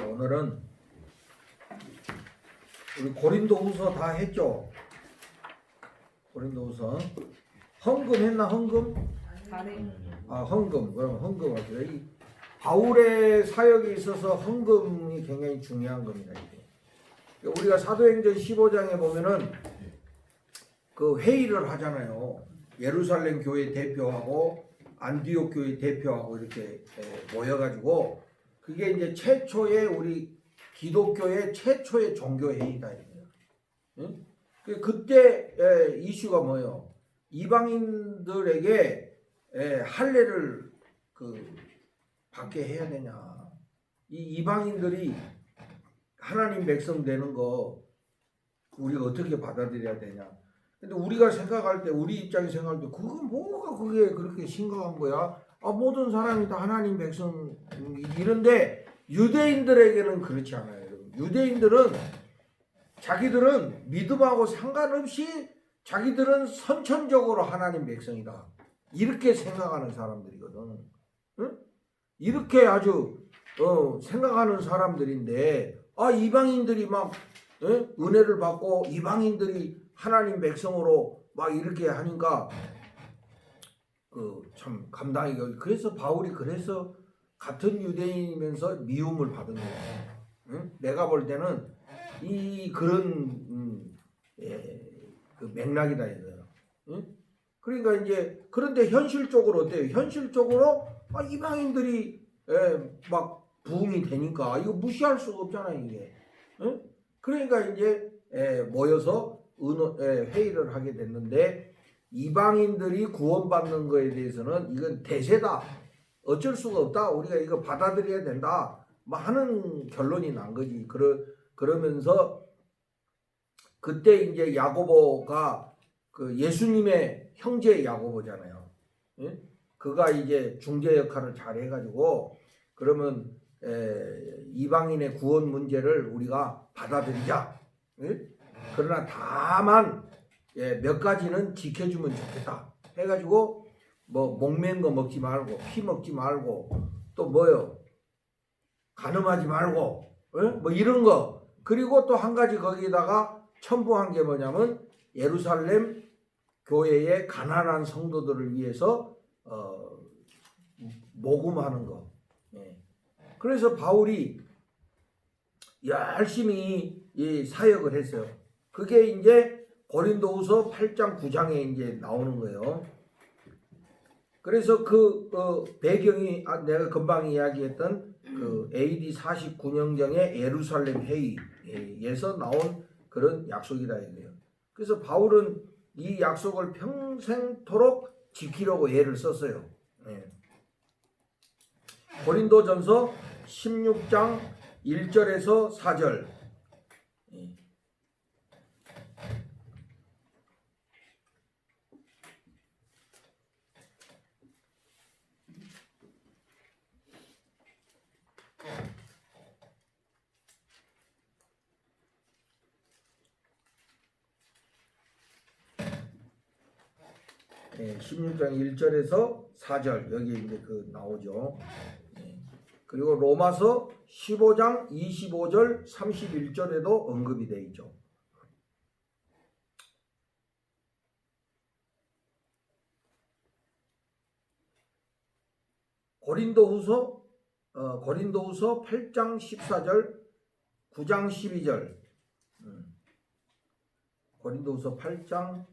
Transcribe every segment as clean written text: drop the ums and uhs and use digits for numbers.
오늘은 우리 고린도후서 다 했죠? 고린도후서 헌금 했나? 헌금? 헌금. 그럼 헌금 합시다. 이 바울의 사역에 있어서 헌금이 굉장히 중요한 겁니다. 이게. 우리가 사도행전 15장에 보면은 그 회의를 하잖아요. 예루살렘 교회 대표하고 안디옥 교회 대표하고 이렇게 모여가지고 그게 이제 최초의 우리 기독교의 최초의 종교 회의다 이거예요. 응? 그때 이슈가 뭐예요? 이방인들에게 할례를 받게 해야 되냐? 이 이방인들이 하나님 백성 되는 거 우리가 어떻게 받아들여야 되냐? 근데 우리가 생각할 때, 우리 입장에서 생각할 때, 그건 뭐가 그게 그렇게 심각한 거야? 모든 사람이 다 하나님 백성, 이런데 유대인들에게는 그렇지 않아요. 유대인들은 자기들은 믿음하고 상관없이 자기들은 선천적으로 하나님 백성이다. 이렇게 생각하는 사람들이거든. 응? 이렇게 아주, 생각하는 사람들인데, 이방인들이 막, 은혜를 받고 이방인들이 하나님 백성으로 막 이렇게 하니까 참 감당이. 그래서 바울이 그래서 같은 유대인이면서 미움을 받은 거예요. 응? 내가 볼 때는 그런 그 맥락이다 이거예요. 응? 그러니까 이제 그런데 현실적으로 어때요? 현실적으로 이방인들이 막 부흥이 되니까 이거 무시할 수가 없잖아요 이게. 응? 그러니까 이제 모여서 회의를 하게 됐는데 이방인들이 구원받는 거에 대해서는 이건 대세다. 어쩔 수가 없다. 우리가 이거 받아들여야 된다. 하는 결론이 난 거지. 그러면서 그때 이제 야고보가 그 예수님의 형제 야고보잖아요. 예? 그가 이제 중재 역할을 잘 해가지고 그러면 이방인의 구원 문제를 우리가 받아들이자. 예? 그러나 다만 몇 가지는 지켜주면 좋겠다 해가지고 뭐 목맨 거 먹지 말고 피 먹지 말고 또 뭐요 간음하지 말고 뭐 이런 거. 그리고 또 한 가지 거기다가 첨부한 게 뭐냐면 예루살렘 교회의 가난한 성도들을 위해서 모금하는 거. 그래서 바울이 열심히 이 사역을 했어요. 그게 이제 고린도후서 8장 9장에 이제 나오는 거예요. 그래서 배경이 내가 금방 이야기했던 그 AD 49년경의 예루살렘 회의에서 나온 그런 약속이다 이거예요. 그래서 바울은 이 약속을 평생토록 지키려고 애를 썼어요. 고린도전서 16장 1절에서 4절. 네, 16장 1절에서 4절 여기 이제 나오죠. 그리고 로마서 15장 25절 31절에도 언급이 되어 있죠. 고린도후서 8장 14절 9장 12절. 고린도후서 8장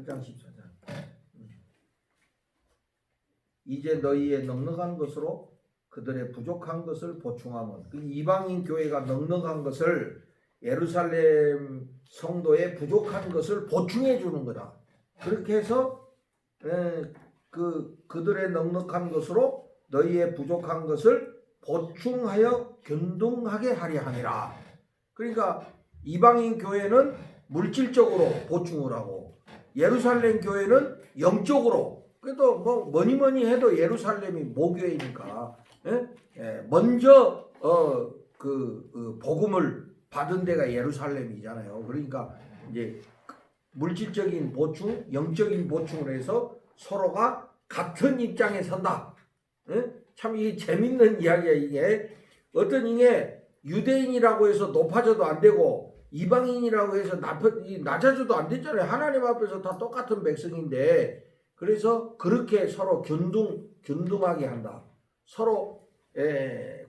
14절. 이제 너희의 넉넉한 것으로 그들의 부족한 것을 보충하면, 이방인 교회가 넉넉한 것을 예루살렘 성도의 부족한 것을 보충해 주는 거다. 그렇게 해서 그들의 넉넉한 것으로 너희의 부족한 것을 보충하여 균등하게 하려 함이라. 그러니까 이방인 교회는 물질적으로 보충을 하고 예루살렘 교회는 영적으로. 그래도 뭐니 해도 예루살렘이 모교회니까 먼저 복음을 받은 데가 예루살렘이잖아요. 그러니까 이제 물질적인 보충, 영적인 보충을 해서 서로가 같은 입장에 선다. 참 이 재밌는 이야기야 이게. 어떤 이게 유대인이라고 해서 높아져도 안 되고 이방인이라고 해서 낮아져도 안 됐잖아요. 하나님 앞에서 다 똑같은 백성인데 그래서 그렇게 서로 균등하게 한다. 서로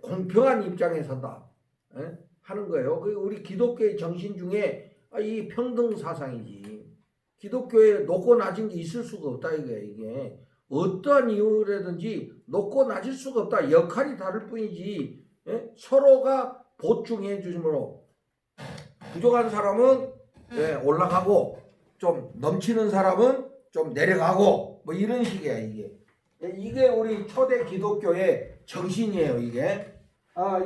공평한 입장에 선다. 하는 거예요. 우리 기독교의 정신 중에 이 평등 사상이지. 기독교에 높고 낮은 게 있을 수가 없다 이게. 어떠한 이유라든지 높고 낮을 수가 없다. 역할이 다를 뿐이지. 서로가 보충해 주므로 부족한 사람은 올라가고 좀 넘치는 사람은 좀 내려가고 뭐 이런 식이야 이게. 이게 우리 초대 기독교의 정신이에요 이게.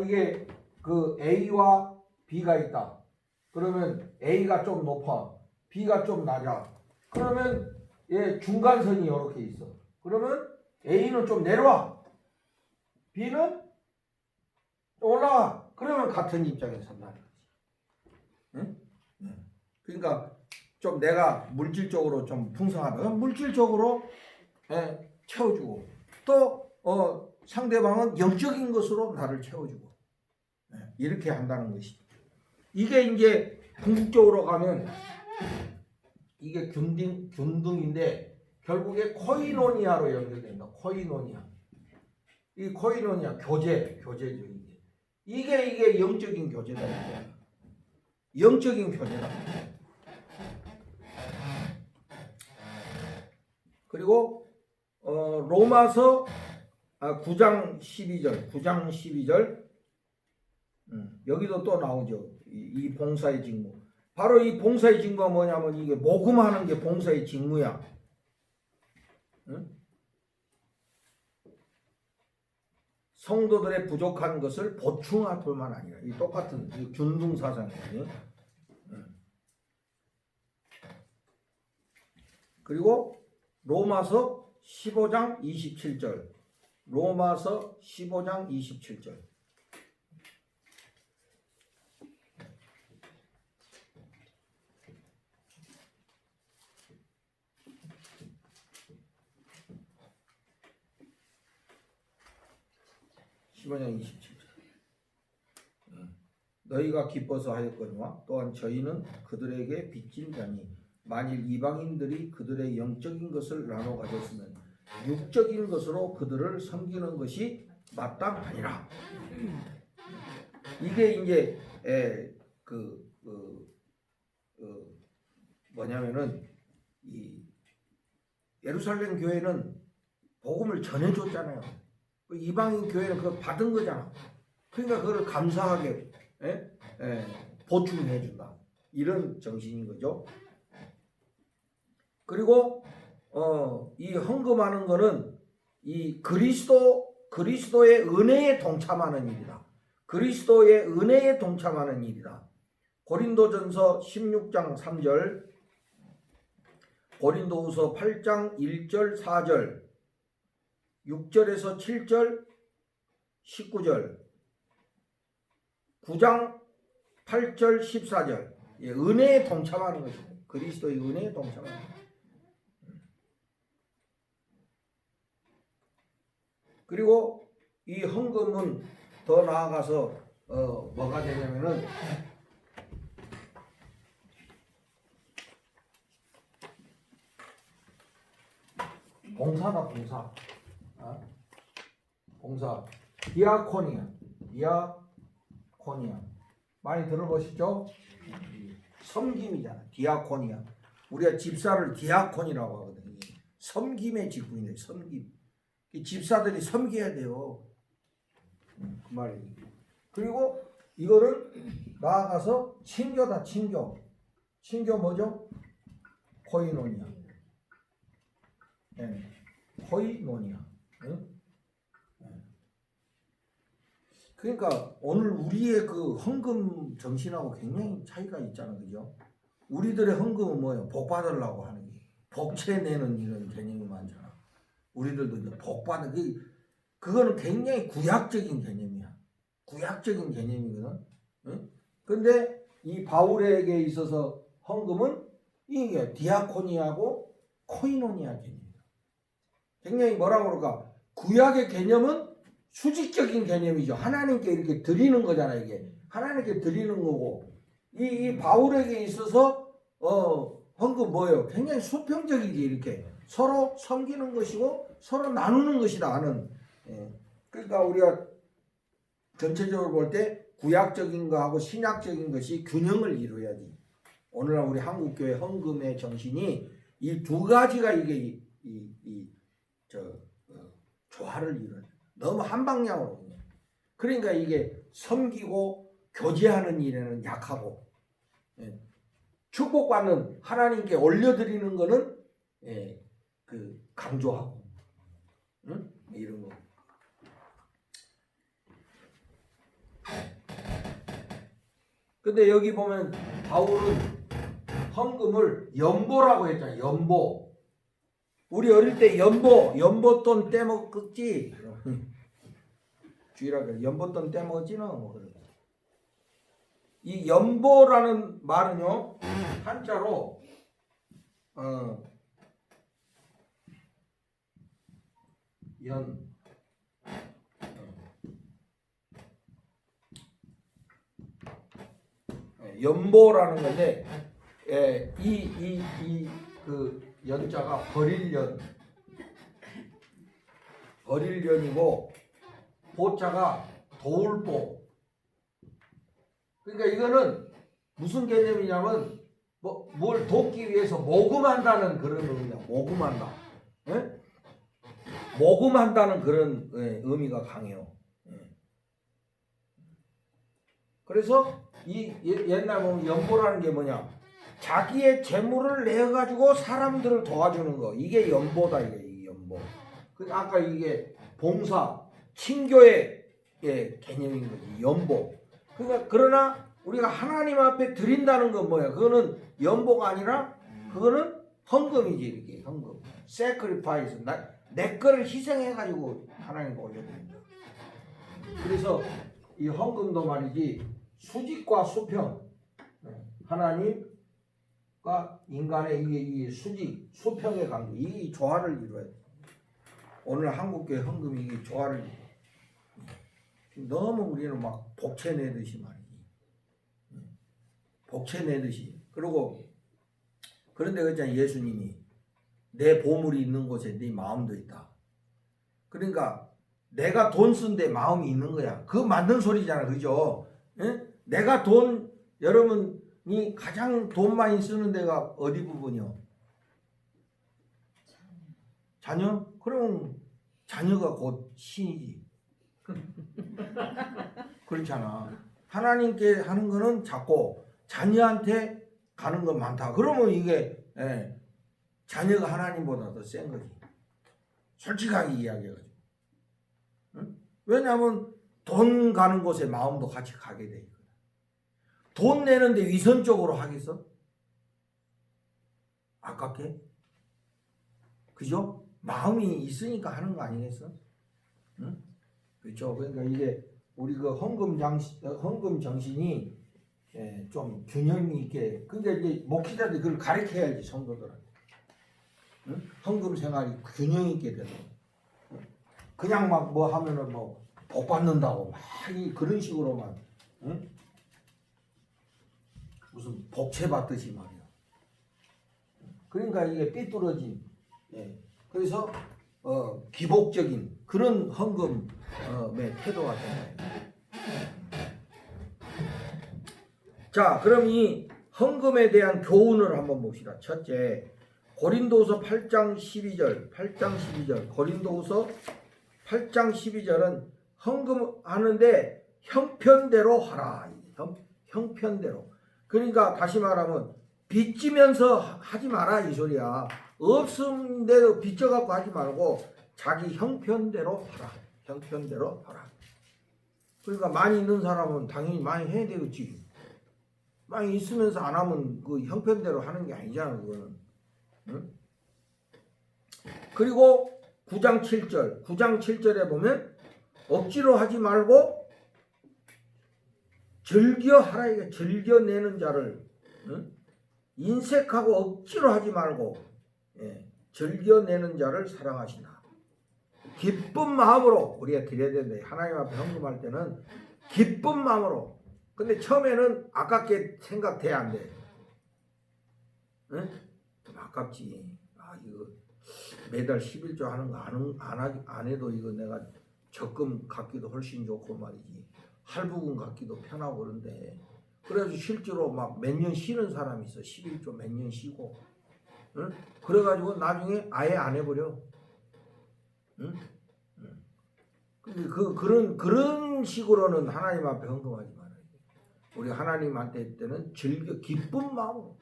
이게 그 A와 B가 있다. 그러면 A가 좀 높아. B가 좀 낮아. 그러면 중간선이 이렇게 있어. 그러면 A는 좀 내려와. B는 올라와. 그러면 같은 입장에 선다는 거지. 응? 그러니까 좀 내가 물질적으로 좀 풍성하면 물질적으로 채워주고 또 상대방은 영적인 것으로 나를 채워주고 이렇게 한다는 것이죠. 이게 이제 궁극적으로 가면 이게 균등인데 결국에 코이노니아로 연결된다. 코이노니아. 이 코이노니아 교제죠 이게. 이게 영적인 교제다. 영적인 교제다. 그리고 로마서 9장 12절 여기도 또 나오죠. 이 봉사의 직무. 바로 이 봉사의 직무가 뭐냐면 이게 모금하는 게 봉사의 직무야. 성도들의 부족한 것을 보충할 뿐만 아니라 이 똑같은 이 균등 사상이에요. 그리고 로마서 15장 27절. 로마서 15장 27절. 너희가 기뻐서 하였거니와 또한 저희는 그들에게 빚진 자니 만일 이방인들이 그들의 영적인 것을 나눠 가졌으면 육적인 것으로 그들을 섬기는 것이 마땅하니라. 이게 이제 뭐냐면은 이 예루살렘 교회는 복음을 전해줬잖아요. 이방인 교회는 그걸 받은 거잖아. 그러니까 그걸 감사하게 보충해 준다. 이런 정신인 거죠. 그리고 이 헌금하는 거는 이 그리스도의 은혜에 동참하는 일이다. 그리스도의 은혜에 동참하는 일이다. 고린도전서 16장 3절, 고린도후서 8장 1절 4절, 6절에서 7절, 19절, 9장 8절 14절. 은혜에 동참하는 것입니다. 그리스도의 은혜에 동참하는 것. 그리고 이 헌금은 더 나아가서 뭐가 되냐면은 봉사다. 봉사. 디아코니아. 많이 들어보시죠? 섬김이잖아. 디아코니아. 우리가 집사를 디아콘이라고 하거든요. 섬김의 직분이에요. 섬김. 집사들이 섬겨야 돼요. 그 말이에요. 그리고 이거를 나아가서 친교다. 친교 뭐죠? 코이노니아. 코이노니아. 그러니까 오늘 우리의 그 헌금 정신하고 굉장히 차이가 있잖아요. 그죠? 우리들의 헌금은 뭐예요? 복 받으려고 하는 게. 복채 내는 이런 개념이 많잖아. 우리들도 이제 복 받는 그거는 굉장히 구약적인 개념이야. 구약적인 개념이거든. 근데 이 바울에게 있어서 헌금은 이게 디아코니하고 코이노니아 개념이다. 굉장히 뭐라고 그럴까? 구약의 개념은 수직적인 개념이죠. 하나님께 이렇게 드리는 거잖아. 이게 하나님께 드리는 거고, 이 바울에게 있어서 헌금 뭐예요? 굉장히 수평적이지. 이렇게 서로 섬기는 것이고 서로 나누는 것이다 하는. 그러니까 우리가 전체적으로 볼 때 구약적인 거하고 신약적인 것이 균형을 이루어야지. 오늘날 우리 한국교회 헌금의 정신이 이 두 가지가 이게 조화를 이루어요. 너무 한 방향으로. 그러니까 이게 섬기고 교제하는 일에는 약하고, 축복받는 하나님께 올려드리는 거는 그 강조하고, 이런 거. 근데 여기 보면 바울은 헌금을 연보라고 했잖아요. 연보. 우리 어릴 때 연보돈 떼먹었지. 주일학교 연보돈 떼먹었지 너. 이 연보라는 말은요, 한자로 연보라는 건데, 그 연자가 버릴년이고, 보자가 도울보. 그러니까 이거는 무슨 개념이냐면, 뭘 돕기 위해서 모금한다는 그런 의미다. 모금한다. 예? 모금한다는 그런 의미가 강해요. 그래서 이 옛날 보면 연보라는 게 뭐냐? 자기의 재물을 내 가지고 사람들을 도와주는 거. 이게 연보다. 이게 연보. 아까 이게 봉사, 친교의 개념인 거지. 연보. 그러니까 그러나 우리가 하나님 앞에 드린다는 건 뭐야? 그거는 연보가 아니라 그거는 헌금이지. 이렇게 헌금. sacrifice. 내 거를 희생해 가지고 하나님께 올려드린다. 그래서 이 헌금도 말이지, 수직과 수평, 하나님과 인간의 이 수직, 수평의 관계, 이 조화를 이루어야 돼. 오늘 한국교회 헌금이 이 조화를 이루어야. 너무 우리는 막 복채 내듯이 말이지. 복채 내듯이. 그리고 그런데 그랬잖아, 예수님이 내 보물이 있는 곳에 네 마음도 있다. 그러니까 내가 돈 쓴 데 마음이 있는 거야. 그거 맞는 소리잖아. 그죠? 내가 여러분이 가장 돈 많이 쓰는 데가 어디 부분이요? 자녀? 그럼 자녀가 곧 신이지. 그렇잖아. 하나님께 하는 거는 작고 자녀한테 가는 건 많다. 그러면 이게 자녀가 하나님보다 더 센 거지. 솔직하게 이야기해가지고. 왜냐하면 돈 가는 곳에 마음도 같이 가게 돼 있거든. 돈 내는데 위선적으로 하겠어? 아깝게? 그죠? 마음이 있으니까 하는 거 아니겠어? 응? 그렇죠. 그러니까 이게 우리 그 헌금 정신이 좀 균형이 있게. 그러니까 이제 목회자들이 그걸 가르쳐야지, 성도들한테. 응? 헌금 생활이 균형 있게 되는. 그냥 막 뭐 하면은 뭐 복 받는다고 막 그런 식으로만, 응? 무슨 복채 받듯이 말이야. 그러니까 이게 삐뚤어진, 그래서 기복적인 그런 헌금의 태도가 되는 거예요. 자, 그럼 이 헌금에 대한 교훈을 한번 봅시다. 첫째, 고린도후서 8장 12절. 고린도후서 8장 12절은 헌금하는데 형편대로 하라. 형편대로. 그러니까 다시 말하면 빚지면서 하지 마라 이 소리야. 없음대로 빚져갖고 하지 말고 자기 형편대로 하라. 형편대로 하라. 그러니까 많이 있는 사람은 당연히 많이 해야 되겠지. 많이 있으면서 안 하면 그 형편대로 하는 게 아니잖아, 그거는. 응? 그리고 9장 7절에 보면 억지로 하지 말고 즐겨 하라. 이게 즐겨내는 자를, 응? 인색하고 억지로 하지 말고 즐겨내는 자를 사랑하시나. 기쁜 마음으로 우리가 드려야 된다. 하나님 앞에 헌금할 때는 기쁜 마음으로. 근데 처음에는 아깝게 생각돼야 안 돼. 응? 좀 아깝지. 이거 매달 11조 하는 거 안 해도 이거 내가 적금 갖기도 훨씬 좋고 말이지. 할부금 갖기도 편하고 그런데. 그래가지고 실제로 막 몇 년 쉬는 사람이 있어. 11조 몇 년 쉬고. 응? 그래가지고 나중에 아예 안 해버려. 응? 근데 그런 식으로는 하나님 앞에 헌금하지 말아요. 우리 하나님한테 때는 기쁜 마음으로.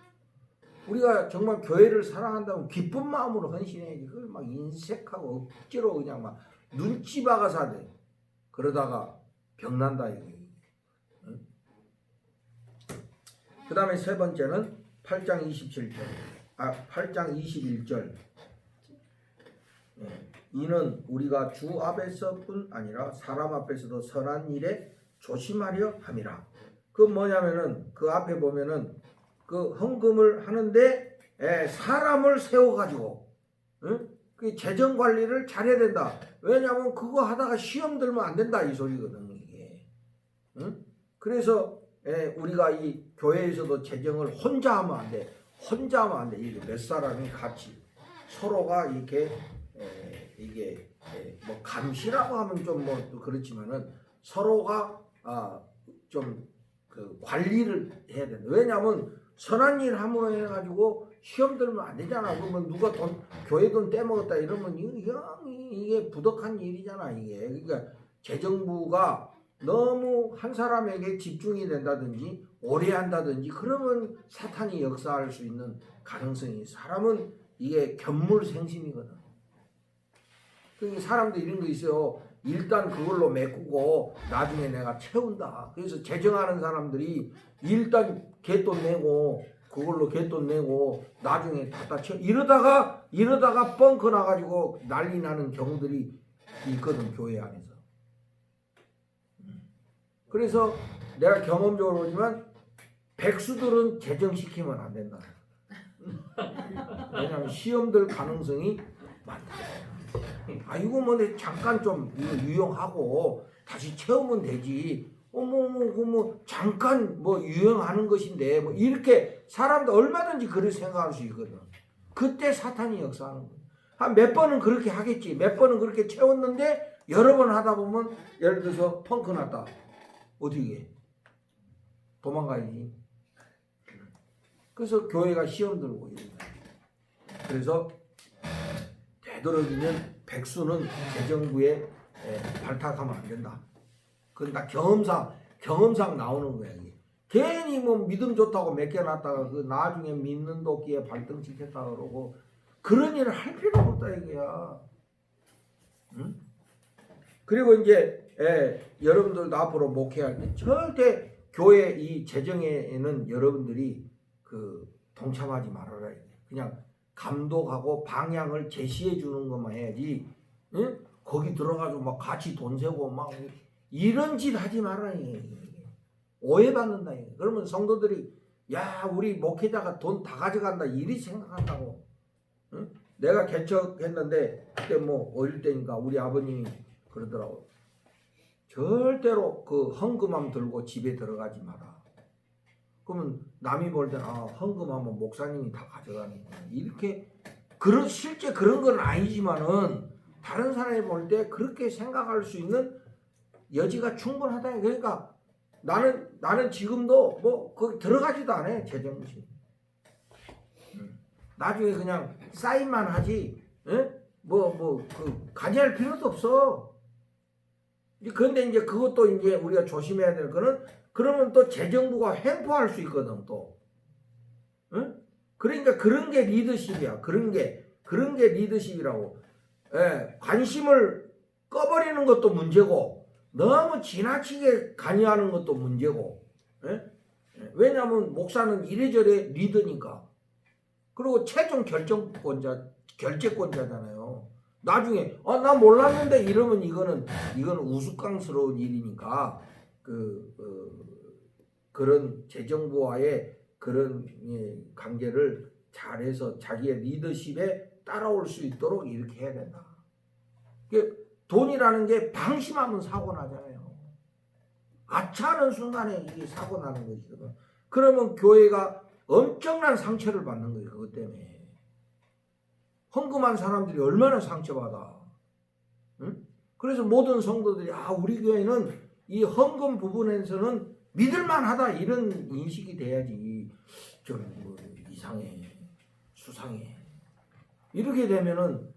우리가 정말 교회를 사랑한다면 기쁜 마음으로 헌신해야지. 그걸 막 인색하고 억지로 그냥 막 눈치 박아서 하대. 그러다가 병난다 이게. 응? 그 다음에 세 번째는 8장 27절. 8장 21절. 이는 우리가 주 앞에서뿐 아니라 사람 앞에서도 선한 일에 조심하려 함이라. 그 뭐냐면은 그 앞에 보면은 그 헌금을 하는데 사람을 세워가지고 그 재정 관리를 잘해야 된다. 왜냐하면 그거 하다가 시험 들면 안 된다 이 소리거든 이게. 그래서 우리가 이 교회에서도 재정을 혼자 하면 안 돼. 혼자 하면 안 돼. 이게 몇 사람이 같이 서로가 이렇게 이게 뭐 감시라고 하면 좀 뭐 그렇지만은 서로가 좀 그 관리를 해야 된다. 왜냐하면 선한 일 함으로 해가지고 시험 들면 안 되잖아. 그러면 누가 교회 돈 떼먹었다 이러면 이게 부덕한 일이잖아 이게. 그러니까 재정부가 너무 한 사람에게 집중이 된다든지 오래 한다든지 그러면 사탄이 역사할 수 있는 가능성이. 사람은 이게 견물생심이거든. 그러니까 사람도 이런 거 있어요. 일단 그걸로 메꾸고 나중에 내가 채운다. 그래서 재정하는 사람들이 일단 갯돈 내고 그걸로 갯돈 내고 나중에 다 채워. 이러다가 뻥커 나가지고 난리 나는 경우들이 있거든 교회 안에서. 그래서 내가 경험적으로 보지만 백수들은 재정시키면 안 된다. 왜냐하면 시험들 가능성이 많다. 이거 뭐 잠깐 좀 유용하고 다시 채우면 되지. 뭐 잠깐 뭐 유용하는 것인데 뭐 이렇게 사람도 얼마든지 그렇게 생각할 수 있거든. 그때 사탄이 역사하는 거야. 한 몇 번은 그렇게 하겠지. 몇 번은 그렇게 채웠는데 여러 번 하다 보면 예를 들어서 펑크 났다. 어떻게 해? 도망가야지. 그래서 교회가 시험 들고 이런다. 그래서 되도록이면 백수는 재정부에 발탁하면 안 된다. 그건 다 경험상 나오는 거야. 이게. 괜히 뭐 믿음 좋다고 맡겨놨다가 그 나중에 믿는 도끼에 발등시켰다 그러고 그런 일을 할 필요가 없다 이거야. 응? 그리고 이제 여러분들도 앞으로 목회할 때 절대 교회 이 재정에는 여러분들이 그 동참하지 말아라. 그냥 감독하고 방향을 제시해 주는 것만 해야지. 응? 거기 들어가서 막 같이 돈 세고 막 이런 짓 하지 말아라. 오해받는다. 그러면 성도들이 야 우리 목회자가 돈 다 가져간다 이리 생각한다고. 응? 내가 개척했는데 그때 뭐 어릴 때니까 우리 아버님이 그러더라고. 절대로 그 헌금함 들고 집에 들어가지 마라. 그러면 남이 볼 때는 헌금하면 목사님이 다 가져가는구나. 이렇게 실제 그런 건 아니지만은 다른 사람이 볼 때 그렇게 생각할 수 있는 여지가 충분하다. 그러니까 나는 지금도 뭐 거기 들어가지도 않아 재정부실. 나중에 그냥 사인만 하지. 그 관여할 필요도 없어. 그런데 이제 그것도 이제 우리가 조심해야 될 거는 그러면 또 재정부가 횡포할 수 있거든 또. 응? 그러니까 그런 게 리더십이야. 그런 게 리더십이라고. 관심을 꺼버리는 것도 문제고 너무 지나치게 관여하는 것도 문제고. 왜냐하면 목사는 이래저래 리더니까. 그리고 최종 결재권자잖아요. 나중에 나 몰랐는데 이러면 이거는 우스꽝스러운 일이니까 그런 재정부와의 그런 관계를 잘해서 자기의 리더십에 따라올 수 있도록 이렇게 해야 된다. 돈이라는 게 방심하면 사고 나잖아요. 아차하는 순간에 이게 사고 나는 것이거든. 그러면 교회가 엄청난 상처를 받는 거예요. 그것 때문에. 헌금한 사람들이 얼마나 상처받아. 응? 그래서 모든 성도들이 우리 교회는 이 헌금 부분에서는 믿을만하다 이런 인식이 돼야지. 좀 이상해, 수상해. 이렇게 되면은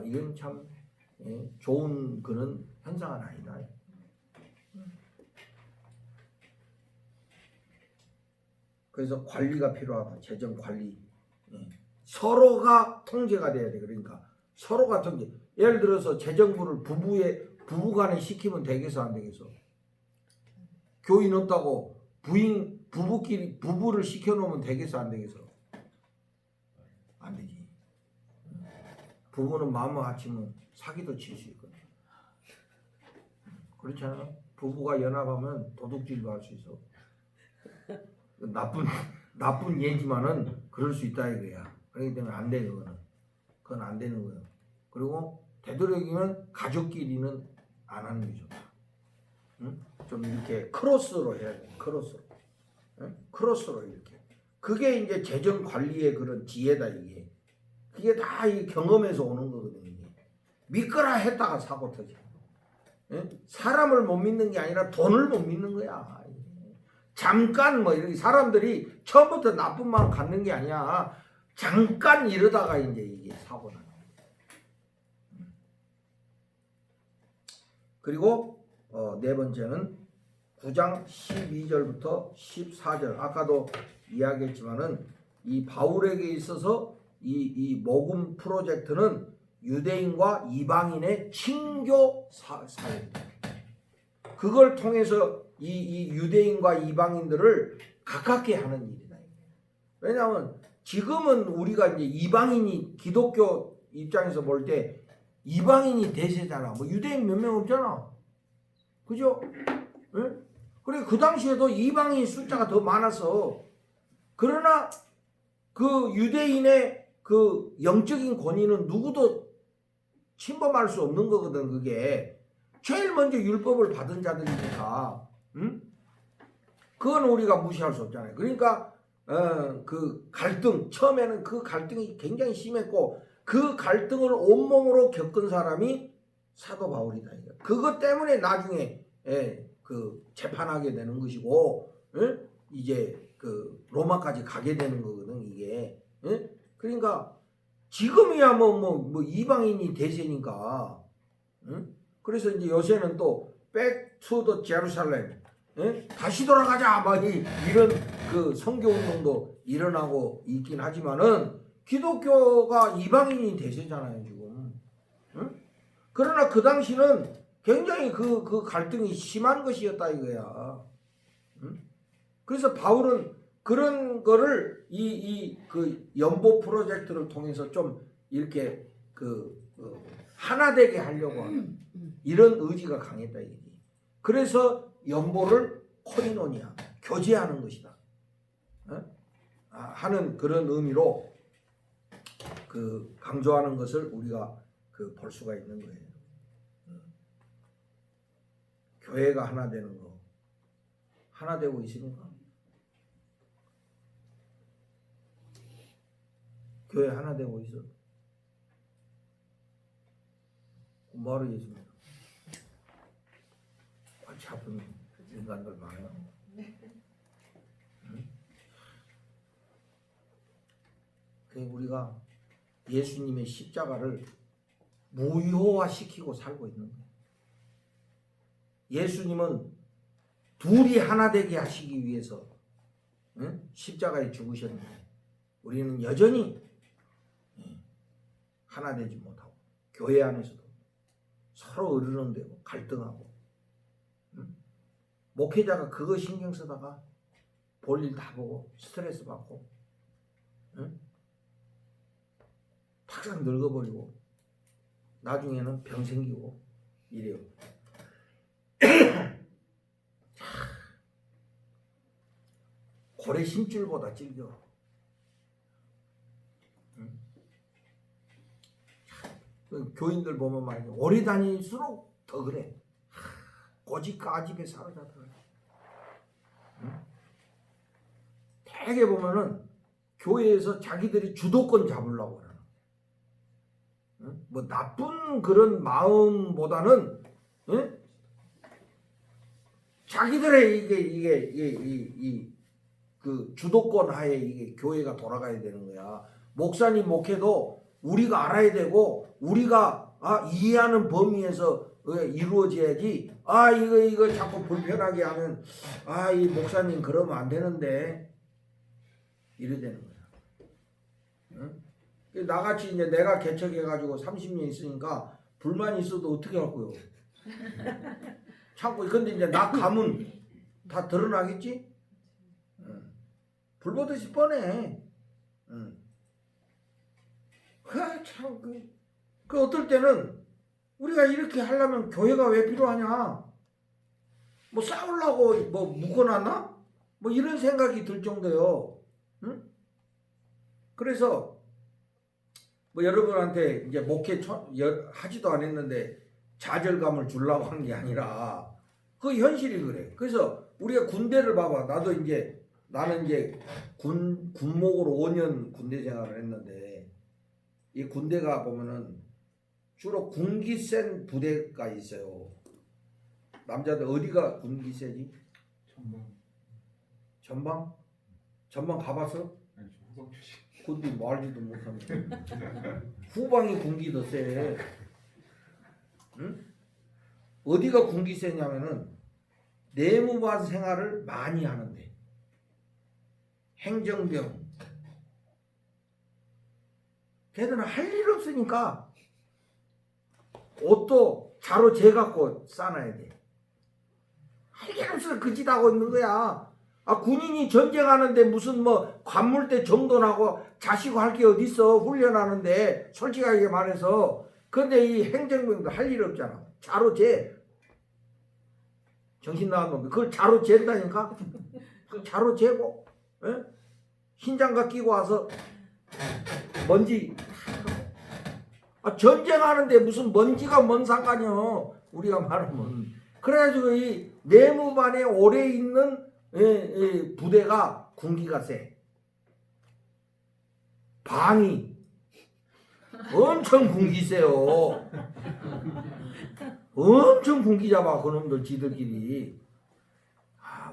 이건 참 좋은 그런 현상은 아니다. 그래서 관리가 필요하다. 재정 관리. 서로가 통제가 돼야 돼. 그러니까 서로가 통제. 예를 들어서 재정부를 부부간에 시키면 되겠어, 안 되겠어? 교인 없다고 부부끼리 부부를 시켜놓으면 되겠어, 안 되겠어? 안 되지. 부부는 마음을 합치면 사기도 칠 수 있거든. 그렇잖아. 부부가 연합하면 도둑질도 할 수 있어. 나쁜 예지만은 그럴 수 있다 이거야. 그렇기 때문에 안 돼, 그건 안 되는 거예요. 그리고 되도록이면 가족끼리는 안 하는 게 좋다. 응? 좀 이렇게 크로스로 해야 돼. 크로스로. 응? 크로스로 이렇게. 그게 이제 재정 관리의 그런 지혜다 이게. 그게 다 이 경험에서 오는 거거든요. 이게. 믿거라 했다가 사고 터져. 응? 사람을 못 믿는 게 아니라 돈을 못 믿는 거야. 잠깐 이렇게 사람들이 처음부터 나쁜 마음 갖는 게 아니야. 잠깐 이러다가 이제 이게 사고 나는 거야. 그리고 네 번째는 9장 12절부터 14절. 아까도 이야기했지만은 이 바울에게 있어서 이 복음 프로젝트는 유대인과 이방인의 친교 사회입니다. 그걸 통해서 이 유대인과 이방인들을 가깝게 하는 일이다. 왜냐하면 지금은 우리가 이제 이방인이 기독교 입장에서 볼 때 이방인이 대세잖아. 뭐 유대인 몇 명 없잖아. 그죠? 응? 그래 그 당시에도 이방인 숫자가 더 많았어. 그러나 그 유대인의 그 영적인 권위는 누구도 침범할 수 없는 거거든. 그게 제일 먼저 율법을 받은 자들이니까. 응? 그건 우리가 무시할 수 없잖아요. 그러니까 그 갈등, 처음에는 그 갈등이 굉장히 심했고 그 갈등을 온몸으로 겪은 사람이 사도 바울이다. 그것 때문에 나중에 그 재판하게 되는 것이고 이제 그 로마까지 가게 되는 거거든 이게. 그러니까 지금이야 뭐 이방인이 대세니까. 그래서 이제 요새는 또 Back to the Jerusalem, 다시 돌아가자 막 이런 그 선교 운동도 일어나고 있긴 하지만은 기독교가 이방인이 대세잖아요 지금. 그러나 그 당시는 굉장히 그 갈등이 심한 것이었다 이거야. 그래서 바울은 그런 거를 그 연보 프로젝트를 통해서 좀 이렇게 하나 되게 하려고 하는 이런 의지가 강했다 이게. 그래서 연보를 코이노니아 교제하는 것이다. 하는 그런 의미로 그 강조하는 것을 우리가 볼 수가 있는 거예요. 교회가 하나 되는 거 하나 되고 있습니까? 교회 하나 되고 있어. 뭐하러 계십니까? 골치 아픈 인간들 많아요. 그래서 우리가 예수님의 십자가를 무효화시키고 살고 있는 거예요. 예수님은 둘이 하나 되게 하시기 위해서 십자가에 죽으셨는데 우리는 여전히 하나 되지 못하고 교회 안에서도 서로 어르렁대고 갈등하고 목회자가 그거 신경 쓰다가 볼일 다 보고 스트레스 받고 탁상 늙어버리고 나중에는 병 생기고 이래요. 고래 심줄보다 질겨. 교인들 보면 말이야, 오래 다닐수록 더 그래. 고집까집에 사로잡혀. 되게 보면은 교회에서 자기들이 주도권 잡으려고 그래. 뭐 나쁜 그런 마음보다는 자기들의 이게 그 주도권 하에 이게 교회가 돌아가야 되는 거야. 목사님 목회도 우리가 알아야 되고 우리가 이해하는 범위에서 이루어져야지. 이거 자꾸 불편하게 하면 이 목사님 그러면 안 되는데 이래 되는 거야. 응? 나같이 이제 내가 개척해가지고 30년 있으니까 불만이 있어도 어떻게 할 거요? 참고. 근데 이제 나 가면 다 드러나겠지? 불보듯이 뻔해. 참, 그 어떨 때는 우리가 이렇게 하려면 교회가 왜 필요하냐? 뭐 싸우려고 뭐 묶어놨나? 뭐 이런 생각이 들 정도요. 응? 그래서 뭐 여러분한테 이제 목회 하지도 않았는데 좌절감을 주려고 한 게 아니라 그 현실이 그래. 그래서 우리가 군대를 봐봐. 나는 이제 군목으로 5년 군대 생활을 했는데 이 군대가 보면은 주로 군기 센 부대가 있어요. 남자들 어디가 군기 세지? 전방? 전방 가봤어? 아니, 후방 출신. 군대 뭐 알지도 못하면 후방이 군기 더 세. 응? 어디가 군기 세냐면은 내무반 생활을 많이 하는데 행정병 걔들은 할 일 없으니까 옷도 자로 재갖고 싸놔야 돼. 할 일 없어서 그 짓 하고 있는 거야. 군인이 전쟁하는데 무슨 뭐 관물대 정돈하고 자시고 할 게 어딨어. 훈련하는데 솔직하게 말해서. 근데 이 행정병도 할 일 없잖아. 자로 재. 정신 나간 놈들 그걸 자로 잰다니까. 그 자로 재고 흰장갑 끼고 와서 먼지 전쟁하는데 무슨 먼지가 뭔 상관이요. 우리가 말하면. 그래가지고 이 내무반에 오래 있는 부대가 군기가 세. 방이 엄청 군기 세요. 엄청 군기 잡아 그놈들 지들끼리.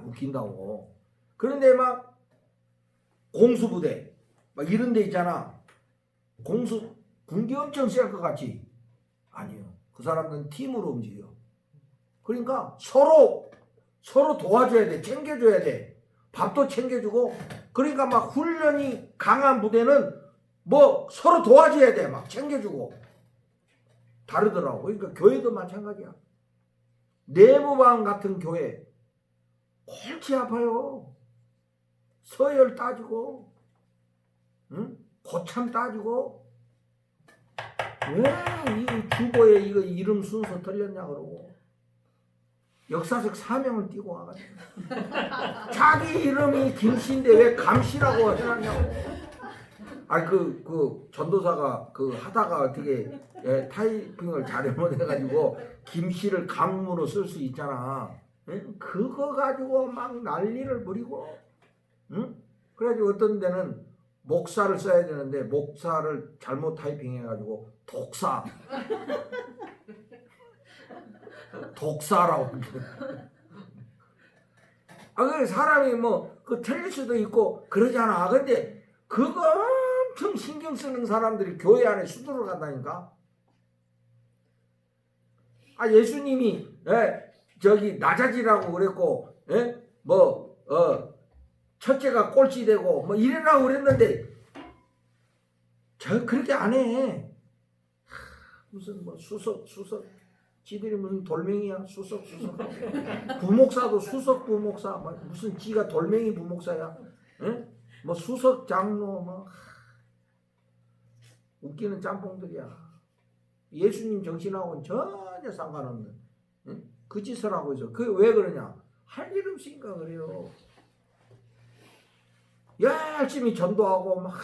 웃긴다고. 그런데 막 공수부대 막 이런 데 있잖아. 군기 엄청 셀 것 같지? 아니요. 그 사람들은 팀으로 움직여. 그러니까 서로 도와줘야 돼. 챙겨줘야 돼. 밥도 챙겨주고. 그러니까 막 훈련이 강한 부대는 뭐 서로 도와줘야 돼. 막 챙겨주고. 다르더라고. 그러니까 교회도 마찬가지야. 내무반 같은 교회 골치 아파요. 서열 따지고 고참 따지고 왜 이 주보에 이거 이름 순서 틀렸냐 그러고 역사적 사명을 띠고 와가지고 자기 이름이 김씨인데 왜 감씨라고 해놨냐고. 그 전도사가 하다가 어떻게 타이핑을 잘못해가지고 김씨를 감으로 쓸 수 있잖아. 그거 가지고 막 난리를 부리고. 그래가지고 어떤 데는 목사를 써야 되는데 목사를 잘못 타이핑해가지고 독사라고. 그 사람이 뭐 틀릴 수도 있고 그러잖아. 근데 그거 엄청 신경 쓰는 사람들이 교회 안에 수두를 간다니까. 예수님이 저기 나자지라고 그랬고 첫째가 꼴찌되고 뭐 이래라고 그랬는데 그렇게 안 해. 무슨 뭐 수석 지들이 무슨 돌멩이야. 수석 부목사도 수석 부목사 무슨 지가 돌멩이 부목사야. 뭐 수석 장로 뭐 웃기는 짬뽕들이야. 예수님 정신하고는 전혀 상관없는 그 짓을 하고 있어. 그게 왜 그러냐? 할 일 없으니까 그래요. 열심히 전도하고 막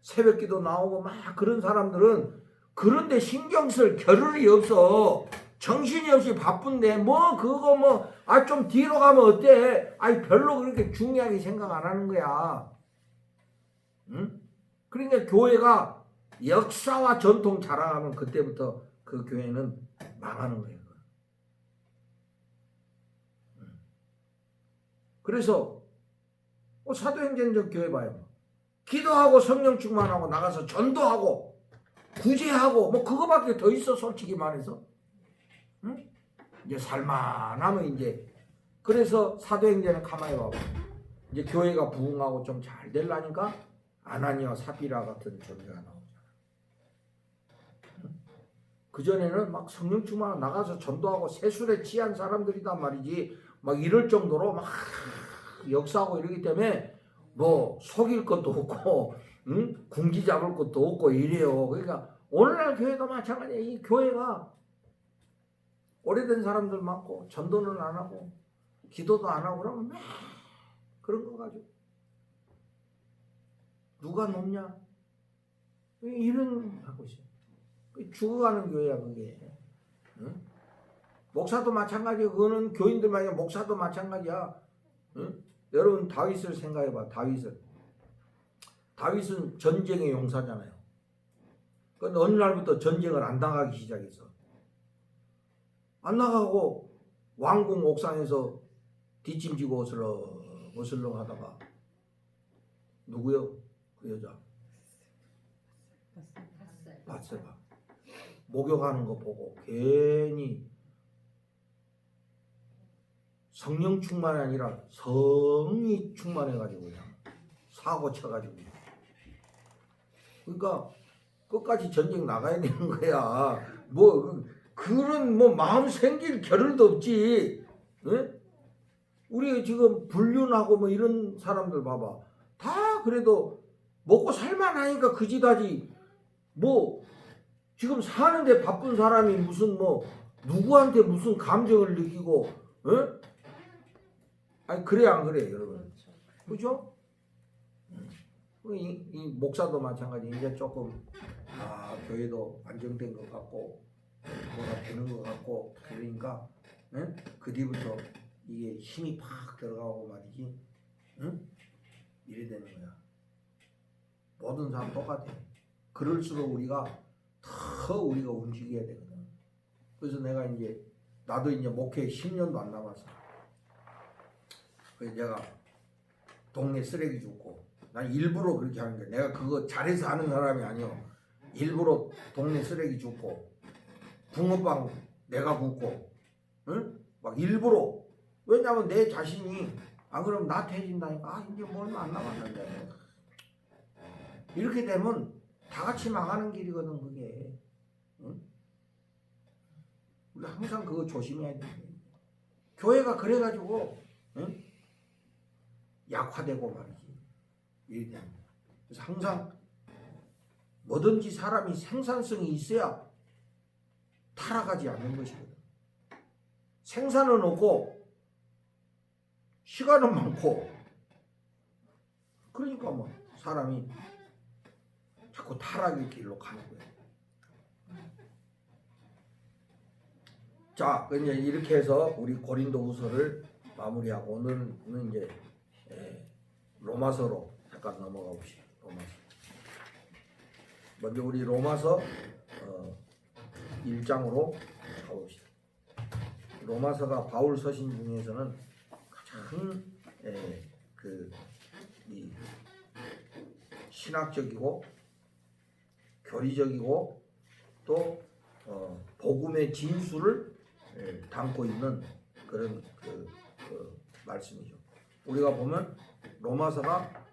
새벽기도 나오고 막 그런 사람들은 그런데 신경 쓸 겨를이 없어. 정신이 없이 바쁜데 뭐 그거 뭐 좀 뒤로 가면 어때? 별로 그렇게 중요하게 생각 안 하는 거야. 응? 그러니까 교회가 역사와 전통 자랑하면 그때부터 그 교회는 망하는 거예요. 그래서 사도행전적 교회 봐요. 기도하고 성령 충만하고 나가서 전도하고 구제하고 뭐 그거밖에 더 있어 솔직히 말해서. 응? 이제 살만하면 이제 그래서 사도행전은 가만히 봐봐. 이제 교회가 부흥하고 좀 잘 되려니까 아나니와 삽비라 같은 존재가 나오잖아. 그전에는 막 성령 충만 나가서 전도하고 세술에 취한 사람들이단 말이지. 막 이럴 정도로 막 역사하고 이러기 때문에 뭐 속일 것도 없고 응? 군기 잡을 것도 없고 이래요. 그러니까 오늘날 교회도 마찬가지야. 이 교회가 오래된 사람들 많고 전도는 안 하고 기도도 안 하고 그러면 막 그런 거 가지고 누가 높냐? 이런 하고 있어요. 죽어가는 교회야 그게. 응? 목사도 마찬가지야. 그거는 교인들만이 목사도 마찬가지야. 응? 여러분 다윗을 생각해봐. 다윗은 전쟁의 용사잖아요. 그런데 어느 날부터 전쟁을 안 나가기 시작했어. 안 나가고 왕궁 옥상에서 뒷짐지고 어슬렁 하다가 누구요? 그 여자 밧세바 목욕하는 거 보고 괜히 성령 충만이 아니라 성이 충만해가지고 그냥 사고 쳐가지고 그러니까 끝까지 전쟁 나가야 되는 거야. 뭐 그런 뭐 마음 생길 겨를도 없지. 응? 우리 지금 불륜하고 뭐 이런 사람들 봐봐. 다 그래도 먹고 살만하니까 그지다지. 뭐 지금 사는데 바쁜 사람이 무슨 뭐 누구한테 무슨 감정을 느끼고, 응? 그래 안 그래 여러분? 그죠? 이 목사도 마찬가지. 이제 조금 교회도 안정된 것 같고 뭐가 되는 것 같고 그러니까 응? 그 뒤부터 이게 힘이 팍 들어가고 말이지. 응? 이래 되는 거야. 모든 사람 똑같아. 그럴수록 우리가 더 우리가 움직여야 되거든. 그래서 내가 이제 나도 이제 목회 10년도 안 남았어. 그래서 내가 동네 쓰레기 줍고 난 일부러 그렇게 하는 거야. 내가 그거 잘해서 하는 사람이 아니야. 일부러 동네 쓰레기 줍고 붕어빵 내가 굽고 응? 막 일부러. 왜냐면 내 자신이 안 그러면 나태해진다니까. 이제 뭐 얼마 안 남았는데 이렇게 되면 다 같이 망하는 길이거든 그게. 응? 우리 항상 그거 조심해야 돼. 교회가 그래가지고 응? 약화되고 말이지. 이렇게 됩니다. 그래서 항상 뭐든지 사람이 생산성이 있어야 타락하지 않는 것이거든. 생산은 없고 시간은 많고 그러니까 뭐 사람이 자꾸 타락의 길로 가는 거예요. 자, 이제 이렇게 해서 우리 고린도후서를 마무리하고 오늘은 이제 로마서로 잠깐 넘어가 봅시다. 로마서. 먼저 우리 로마서 1장으로 가봅시다. 로마서가 바울 서신 중에서는 가장 이 신학적이고 교리적이고 또 복음의 진수를 담고 있는 그런 그 말씀이죠. 우리가 보면 로마서가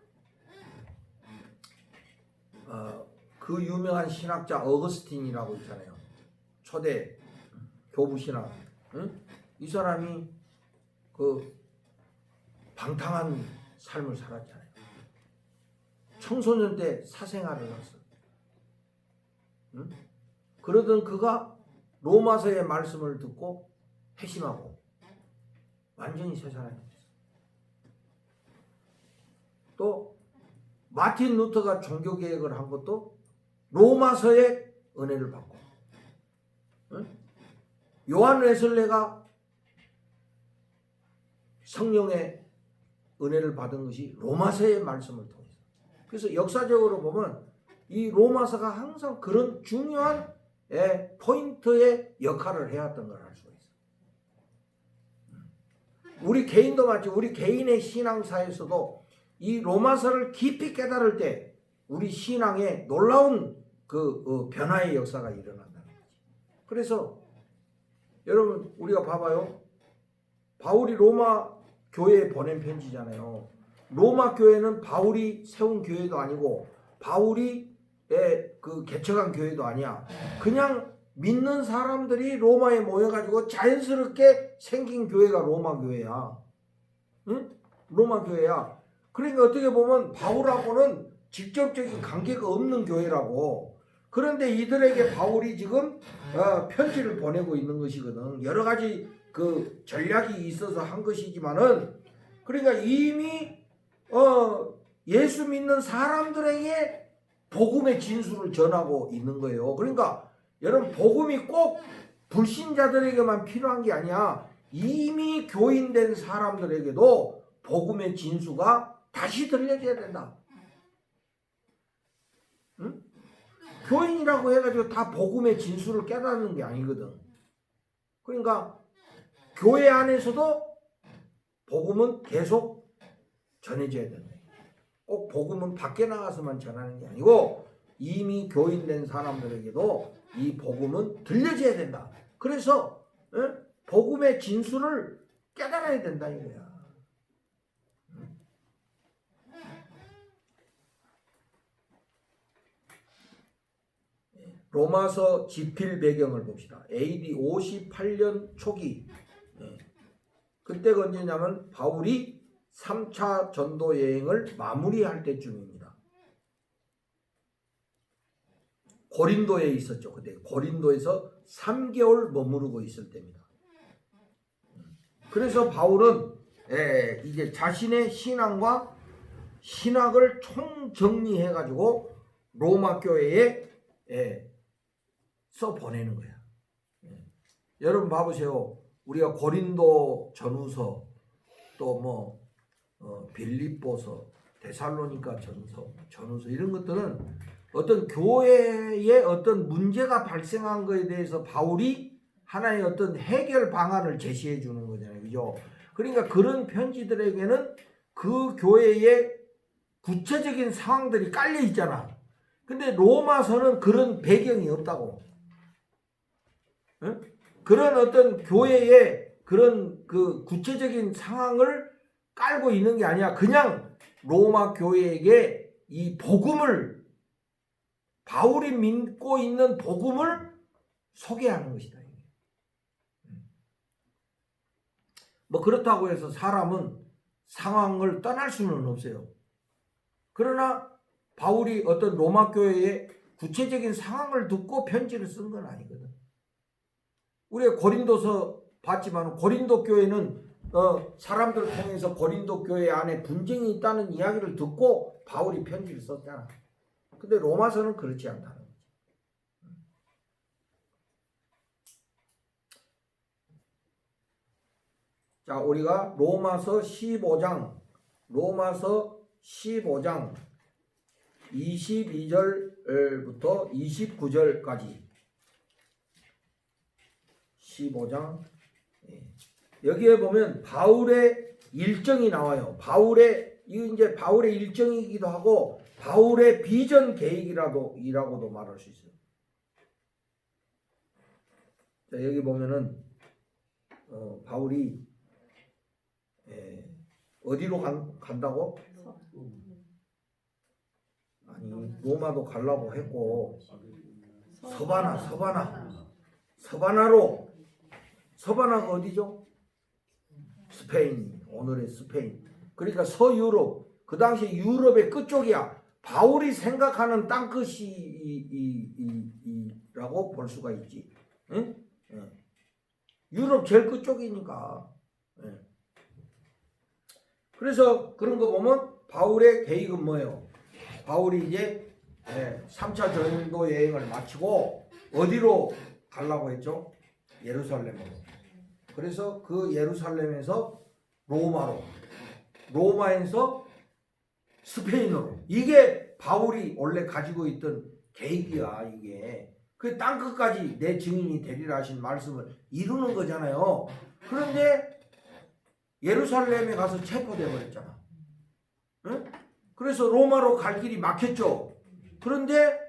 그 유명한 신학자 어거스틴이라고 있잖아요. 초대 교부 신학. 응? 이 사람이 그 방탕한 삶을 살았잖아요. 청소년 때 사생활을 했어. 응? 그러던 그가 로마서의 말씀을 듣고 회심하고 완전히 새 사람이 됐어. 또 마틴 루터가 종교 개혁을 한 것도 로마서의 은혜를 받고, 요한 웨슬레가 성령의 은혜를 받은 것이 로마서의 말씀을 통해서. 그래서 역사적으로 보면 이 로마서가 항상 그런 중요한 포인트의 역할을 해왔던 걸 알 수가 있어요. 우리 개인도 마치 우리 개인의 신앙사에서도 이 로마서를 깊이 깨달을 때 우리 신앙에 놀라운 변화의 역사가 일어난다는 거지. 그래서 여러분 우리가 봐봐요. 바울이 로마 교회에 보낸 편지잖아요. 로마 교회는 바울이 세운 교회도 아니고 바울이 개척한 교회도 아니야. 그냥 믿는 사람들이 로마에 모여가지고 자연스럽게 생긴 교회가 로마 교회야. 응? 로마 교회야. 그러니까 어떻게 보면 바울하고는 직접적인 관계가 없는 교회라고. 그런데 이들에게 바울이 지금 편지를 보내고 있는 것이거든. 여러 가지 전략이 있어서 한 것이지만은, 그러니까 이미 예수 믿는 사람들에게 복음의 진술을 전하고 있는 거예요. 그러니까 여러분 복음이 꼭 불신자들에게만 필요한 게 아니야. 이미 교인된 사람들에게도 복음의 진수가 다시 들려져야 된다. 응? 교인이라고 해가지고 다 복음의 진수를 깨닫는 게 아니거든. 그러니까 교회 안에서도 복음은 계속 전해져야 된다. 꼭 복음은 밖에 나가서만 전하는 게 아니고 이미 교인된 사람들에게도 이 복음은 들려져야 된다. 그래서 복음의 진수를 깨달아야 된다 이거야. 로마서 집필 배경을 봅시다. AD 58년 초기. 그때가 언제냐면 바울이 3차 전도 여행을 마무리할 때쯤입니다. 고린도에 있었죠. 그때 고린도에서 3개월 머무르고 있을 때입니다. 그래서 바울은 이제 자신의 신앙과 신학을 총정리해가지고 로마 교회에 써 보내는 거야. 여러분 봐보세요. 우리가 고린도 전후서 또 빌립보서, 데살로니가 전후서 이런 것들은 어떤 교회에 어떤 문제가 발생한 것에 대해서 바울이 하나의 어떤 해결 방안을 제시해 주는 거잖아요. 그죠? 그러니까 그런 편지들에게는 그 교회의 구체적인 상황들이 깔려 있잖아. 근데 로마서는 그런 배경이 없다고. 응? 그런 어떤 교회의 그런 구체적인 상황을 깔고 있는 게 아니야. 그냥 로마 교회에게 이 복음을, 바울이 믿고 있는 복음을 소개하는 것이다. 그렇다고 해서 사람은 상황을 떠날 수는 없어요. 그러나 바울이 어떤 로마 교회의 구체적인 상황을 듣고 편지를 쓴 건 아니거든. 우리가 고린도서 봤지만 고린도 교회는 사람들을 통해서 고린도 교회 안에 분쟁이 있다는 이야기를 듣고 바울이 편지를 썼잖아. 근데 로마서는 그렇지 않다는 거지. 자, 우리가 로마서 15장 22절부터 29절까지 15장 여기에 보면 바울의 일정이 나와요. 이거 이제 바울의 일정이기도 하고 바울의 비전 계획이라고도 말할 수 있어요. 자, 여기 보면은 바울이 어디로 간다고? 아니, 로마도 가려고 했고 서바나가 어디죠? 스페인, 오늘의 스페인. 그러니까 서유럽, 그 당시 유럽의 끝쪽이야. 바울이 생각하는 땅끝이라고 볼 수가 있지. 응? 유럽 제일 끝쪽이니까. 그래서 그런 거 보면 바울의 계획은 뭐예요? 바울이 이제 3차 전도 여행을 마치고 어디로 가려고 했죠? 예루살렘으로. 그래서 그 예루살렘에서 로마로, 로마에서 스페인으로. 이게 바울이 원래 가지고 있던 계획이야. 이게 그 땅끝까지 내 증인이 되리라 하신 말씀을 이루는 거잖아요. 그런데 예루살렘에 가서 체포돼 버렸잖아. 응? 그래서 로마로 갈 길이 막혔죠. 그런데